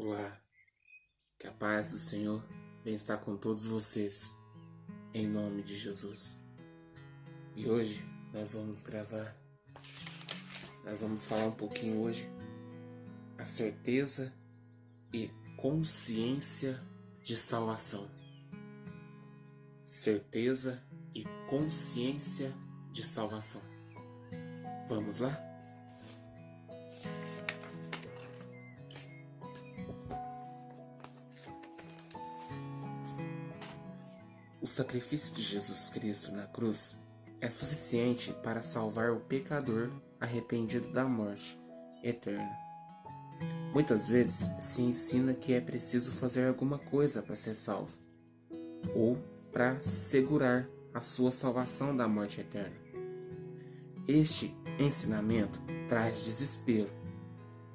Olá, que a paz do Senhor venha estar com todos vocês, em nome de Jesus. E hoje nós vamos falar um pouquinho hoje a certeza e consciência de salvação. Certeza e consciência de salvação. Vamos lá? O sacrifício de Jesus Cristo na cruz é suficiente para salvar o pecador arrependido da morte eterna. Muitas vezes se ensina que é preciso fazer alguma coisa para ser salvo, ou para segurar a sua salvação da morte eterna. Este ensinamento traz desespero.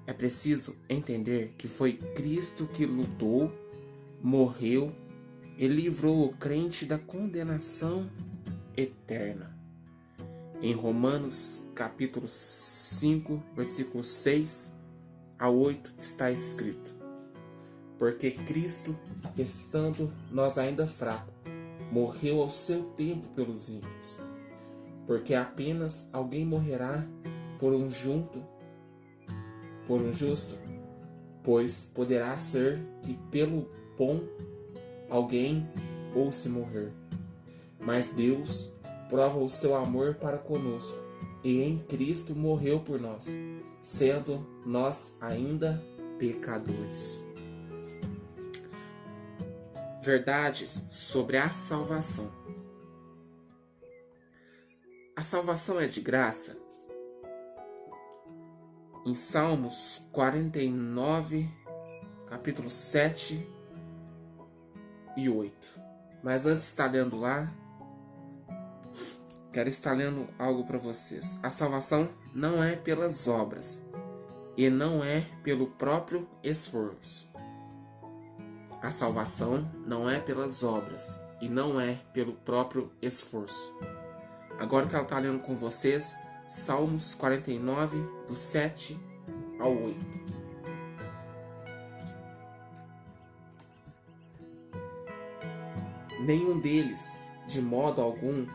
É preciso entender que foi Cristo que lutou, morreu e livrou o crente da condenação eterna. Em Romanos capítulo 5, versículos 6 a 8 está escrito: porque Cristo, estando nós ainda fracos, morreu ao seu tempo pelos ímpios. Porque apenas alguém morrerá por um justo, pois poderá ser que pelo bom alguém ouça morrer. Mas Deus prova o seu amor para conosco, e em Cristo morreu por nós, sendo nós ainda pecadores. Verdades sobre a salvação. A salvação é de graça. Em Salmos 49, capítulo 7 e 8. Mas antes de estar lendo lá, quero estar lendo algo para vocês. A salvação não é pelas obras e não é pelo próprio esforço. A salvação não é pelas obras e não é pelo próprio esforço. Agora que ela está lendo com vocês, Salmos 49, do 7 ao 8. Nenhum deles, de modo algum,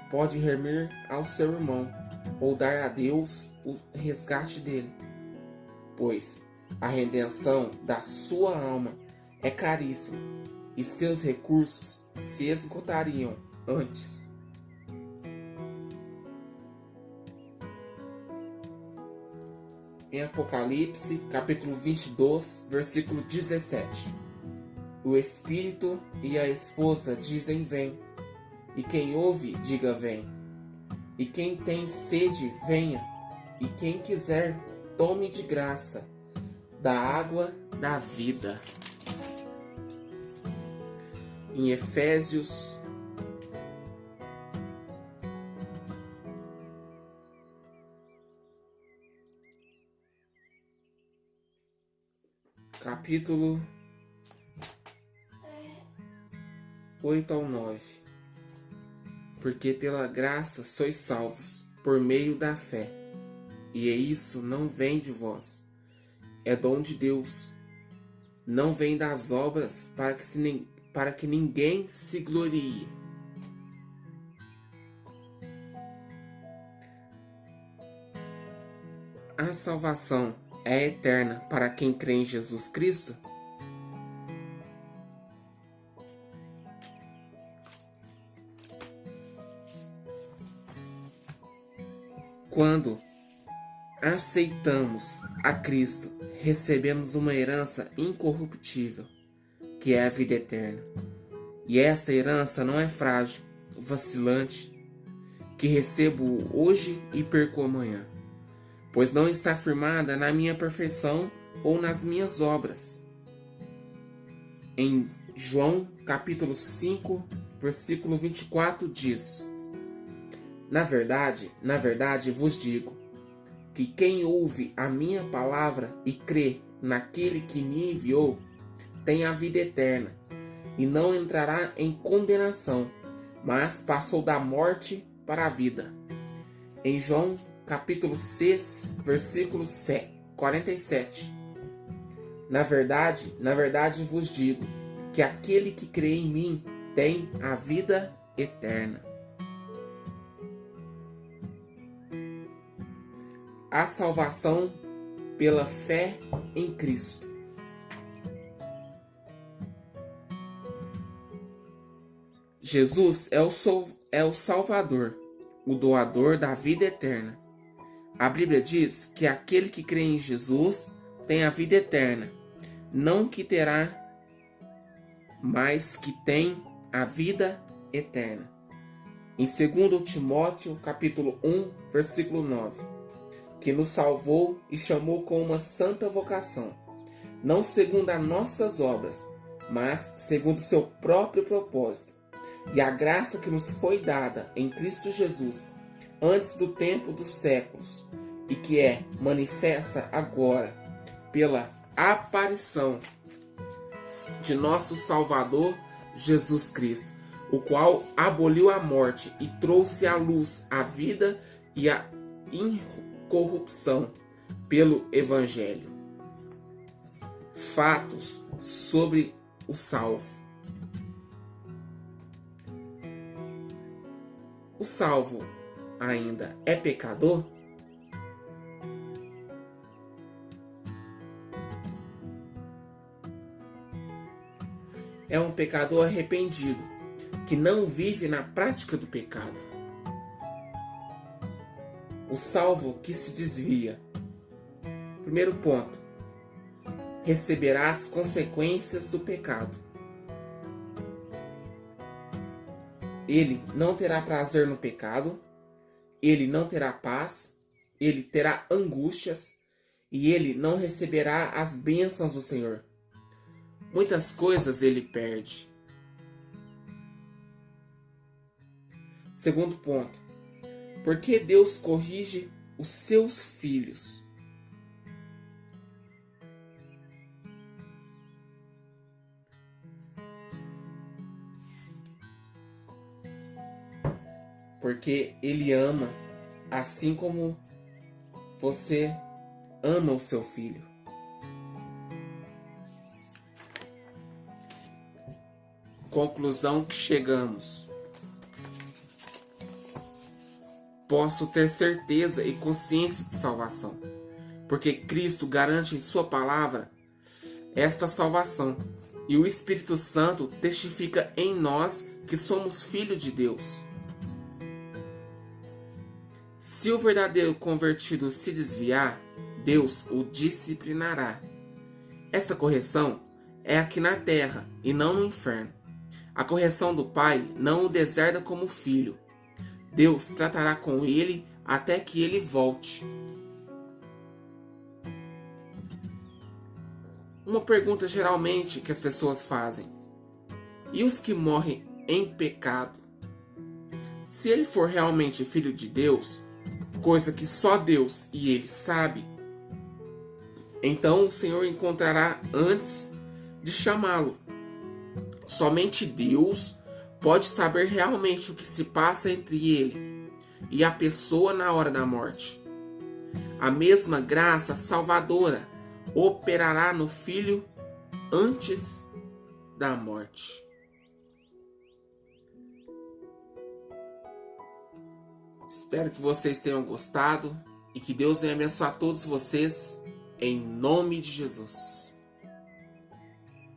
pode remir ao seu irmão ou dar a Deus o resgate dele, pois a redenção da sua alma é caríssima e seus recursos se esgotariam antes. Em Apocalipse, capítulo 22, versículo 17. O Espírito e a esposa dizem: vem. E quem ouve, diga: vem. E quem tem sede, venha. E quem quiser, tome de graça da água da vida. Em Efésios, capítulo 8 ao 9. Porque pela graça sois salvos, por meio da fé. E isso não vem de vós, é dom de Deus. Não vem das obras, para que ninguém se glorie. A salvação é eterna para quem crê em Jesus Cristo? Quando aceitamos a Cristo, recebemos uma herança incorruptível, que é a vida eterna. E esta herança não é frágil, vacilante, que recebo hoje e perco amanhã, pois não está firmada na minha perfeição ou nas minhas obras. Em João capítulo 5, versículo 24 diz: Na verdade vos digo, que quem ouve a minha palavra e crê naquele que me enviou, tem a vida eterna, e não entrará em condenação, mas passou da morte para a vida. Em João capítulo 6, versículo 47. Na verdade vos digo que aquele que crê em mim tem a vida eterna. A salvação pela fé em Cristo. Jesus é o Salvador, o doador da vida eterna. A Bíblia diz que aquele que crê em Jesus tem a vida eterna, não que terá, mas que tem a vida eterna. Em 2 Timóteo, capítulo 1, versículo 9, que nos salvou e chamou com uma santa vocação, não segundo as nossas obras, mas segundo o seu próprio propósito, e a graça que nos foi dada em Cristo Jesus, antes do tempo dos séculos, e que é manifesta agora pela aparição de nosso Salvador Jesus Cristo, o qual aboliu a morte e trouxe à luz a vida e a incorrupção pelo Evangelho. Fatos sobre o salvo. O salvo ainda é pecador? É um pecador arrependido, que não vive na prática do pecado. O salvo que se desvia. Primeiro ponto: receberá as consequências do pecado. Ele não terá prazer no pecado, ele não terá paz, ele terá angústias e ele não receberá as bênçãos do Senhor. Muitas coisas ele perde. Segundo ponto: por que Deus corrige os seus filhos? Porque Ele ama, assim como você ama o seu filho. Conclusão que chegamos. Posso ter certeza e consciência de salvação, porque Cristo garante em sua palavra esta salvação, e o Espírito Santo testifica em nós que somos filhos de Deus. Se o verdadeiro convertido se desviar, Deus o disciplinará. Essa correção é aqui na terra e não no inferno. A correção do Pai não o deserda como filho. Deus tratará com ele até que ele volte. Uma pergunta geralmente que as pessoas fazem: e os que morrem em pecado? Se ele for realmente filho de Deus, coisa que só Deus e ele sabe, então o Senhor encontrará antes de chamá-lo. Somente Deus pode saber realmente o que se passa entre ele e a pessoa na hora da morte. A mesma graça salvadora operará no Filho antes da morte. Espero que vocês tenham gostado e que Deus venha abençoar todos vocês em nome de Jesus.